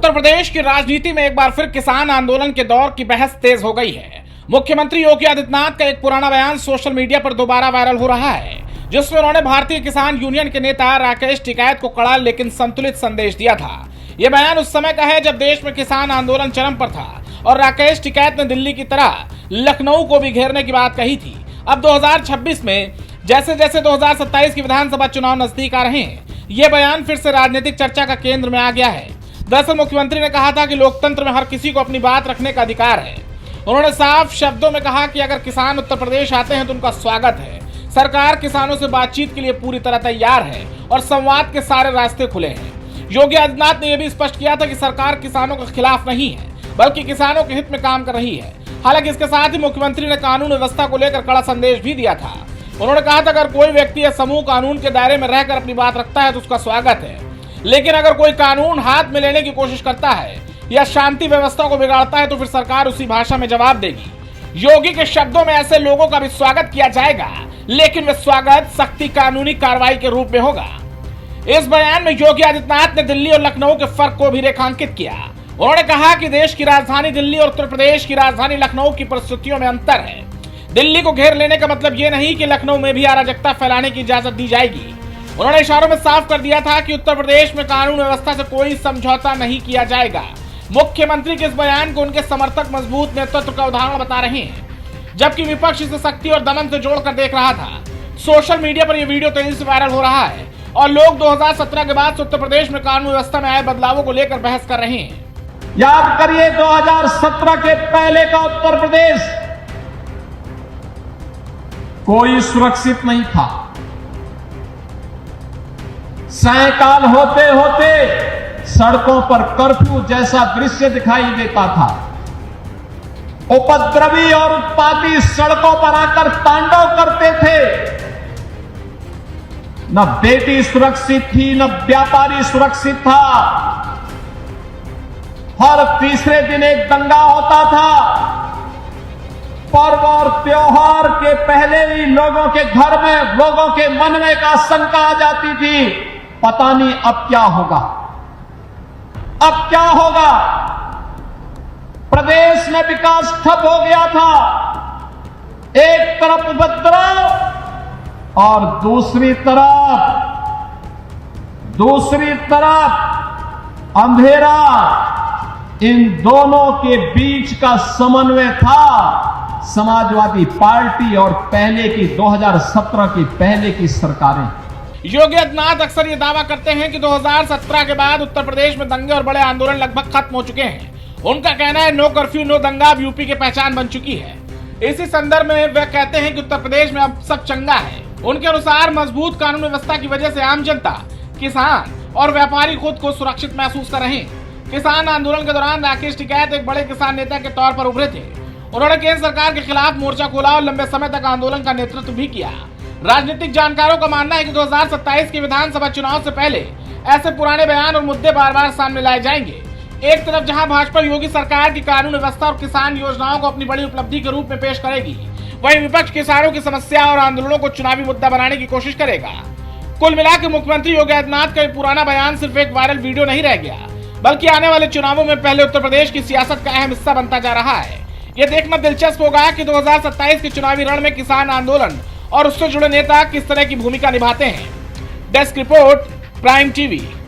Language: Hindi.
उत्तर प्रदेश की राजनीति में एक बार फिर किसान आंदोलन के दौर की बहस तेज हो गई है। मुख्यमंत्री योगी आदित्यनाथ का एक पुराना बयान सोशल मीडिया पर दोबारा वायरल हो रहा है, जिसमें उन्होंने भारतीय किसान यूनियन के नेता राकेश टिकैत को कड़ा लेकिन संतुलित संदेश दिया था। यह बयान उस समय का है जब देश में किसान आंदोलन चरम पर था और राकेश टिकैत ने दिल्ली की तरह लखनऊ को भी घेरने की बात कही थी। अब 2026 में जैसे जैसे 2027 की विधानसभा चुनाव नजदीक आ रहे हैं, ये बयान फिर से राजनीतिक चर्चा का केंद्र में आ गया है। दरअसल मुख्यमंत्री ने कहा था कि लोकतंत्र में हर किसी को अपनी बात रखने का अधिकार है। उन्होंने साफ शब्दों में कहा कि अगर किसान उत्तर प्रदेश आते हैं तो उनका स्वागत है। सरकार किसानों से बातचीत के लिए पूरी तरह तैयार है और संवाद के सारे रास्ते खुले हैं। योगी आदित्यनाथ ने यह भी स्पष्ट किया था कि सरकार किसानों के खिलाफ नहीं है, बल्कि किसानों के हित में काम कर रही है। हालांकि इसके साथ ही मुख्यमंत्री ने कानून व्यवस्था को लेकर कड़ा संदेश भी दिया था। उन्होंने कहा था अगर कोई व्यक्ति या समूह कानून के दायरे में रहकर अपनी बात रखता है तो उसका स्वागत है, लेकिन अगर कोई कानून हाथ में लेने की कोशिश करता है या शांति व्यवस्था को बिगाड़ता है तो फिर सरकार उसी भाषा में जवाब देगी। योगी के शब्दों में ऐसे लोगों का भी स्वागत किया जाएगा, लेकिन वह स्वागत सख्ती कानूनी कार्रवाई के रूप में होगा। इस बयान में योगी आदित्यनाथ ने दिल्ली और लखनऊ के फर्क को भी रेखांकित किया। उन्होंने कहा कि देश की राजधानी दिल्ली और उत्तर प्रदेश की राजधानी लखनऊ की परिस्थितियों में अंतर है। दिल्ली को घेर लेने का मतलब ये नहीं कि लखनऊ में भी अराजकता फैलाने की इजाजत दी जाएगी। उन्होंने इशारों में साफ कर दिया था कि उत्तर प्रदेश में कानून व्यवस्था से कोई समझौता नहीं किया जाएगा। मुख्यमंत्री के इस बयान को उनके समर्थक मजबूत नेतृत्व का उदाहरण बता रहे हैं, जबकि विपक्ष इसे सख्ती और दमन से जोड़कर देख रहा था। सोशल मीडिया पर यह वीडियो तेजी से वायरल हो रहा है और लोग 2017 के बाद से उत्तर प्रदेश में कानून व्यवस्था में आए बदलावों को लेकर बहस कर रहे हैं। याद करिए 2017 के पहले का उत्तर प्रदेश कोई सुरक्षित नहीं था। सायंकाल होते होते सड़कों पर कर्फ्यू जैसा दृश्य दिखाई देता था। उपद्रवी और उत्पाती सड़कों पर आकर तांडव करते थे। न बेटी सुरक्षित थी, न व्यापारी सुरक्षित था। हर तीसरे दिन एक दंगा होता था। पर्व और त्योहार के पहले ही लोगों के घर में, लोगों के मन में एक आशंका आ जाती थी, पता नहीं अब क्या होगा, अब क्या होगा। प्रदेश में विकास ठप हो गया था। एक तरफ उपद्रव और दूसरी तरफ अंधेरा। इन दोनों के बीच का समन्वय था समाजवादी पार्टी और पहले की 2017 की पहले की सरकारें। योगी आदित्यनाथ अक्सर ये दावा करते हैं कि 2017 के बाद उत्तर प्रदेश में दंगे और बड़े आंदोलन लगभग खत्म हो चुके हैं। उनका कहना है नो कर्फ्यू नो दंगा अब यूपी की पहचान बन चुकी है। इसी संदर्भ में वे कहते हैं कि उत्तर प्रदेश में अब सब चंगा है। उनके अनुसार मजबूत कानून व्यवस्था की वजह से आम जनता, किसान और व्यापारी खुद को सुरक्षित महसूस कर रहे हैं। किसान आंदोलन के दौरान राकेश टिकैत एक बड़े किसान नेता के तौर पर उभरे थे। उन्होंने केंद्र सरकार के खिलाफ मोर्चा खोला और लंबे समय तक आंदोलन का नेतृत्व भी किया। राजनीतिक जानकारों का मानना है कि 2027 के विधानसभा चुनाव से पहले ऐसे पुराने बयान और मुद्दे बार बार सामने लाए जाएंगे। एक तरफ जहां भाजपा योगी सरकार की कानून व्यवस्था और किसान योजनाओं को अपनी बड़ी उपलब्धि के रूप में पेश करेगी, वहीं विपक्ष किसानों की समस्या और आंदोलनों को चुनावी मुद्दा बनाने की कोशिश करेगा। कुल मिलाकर मुख्यमंत्री योगी आदित्यनाथ का पुराना बयान सिर्फ एक वायरल वीडियो नहीं रह गया, बल्कि आने वाले चुनावों में पहले उत्तर प्रदेश की सियासत का अहम हिस्सा बनता जा रहा है। यह देखना दिलचस्प होगा कि 2027 के चुनावी रण में किसान आंदोलन और उससे जुड़े नेता किस तरह की भूमिका निभाते हैं। Desk report, prime TV.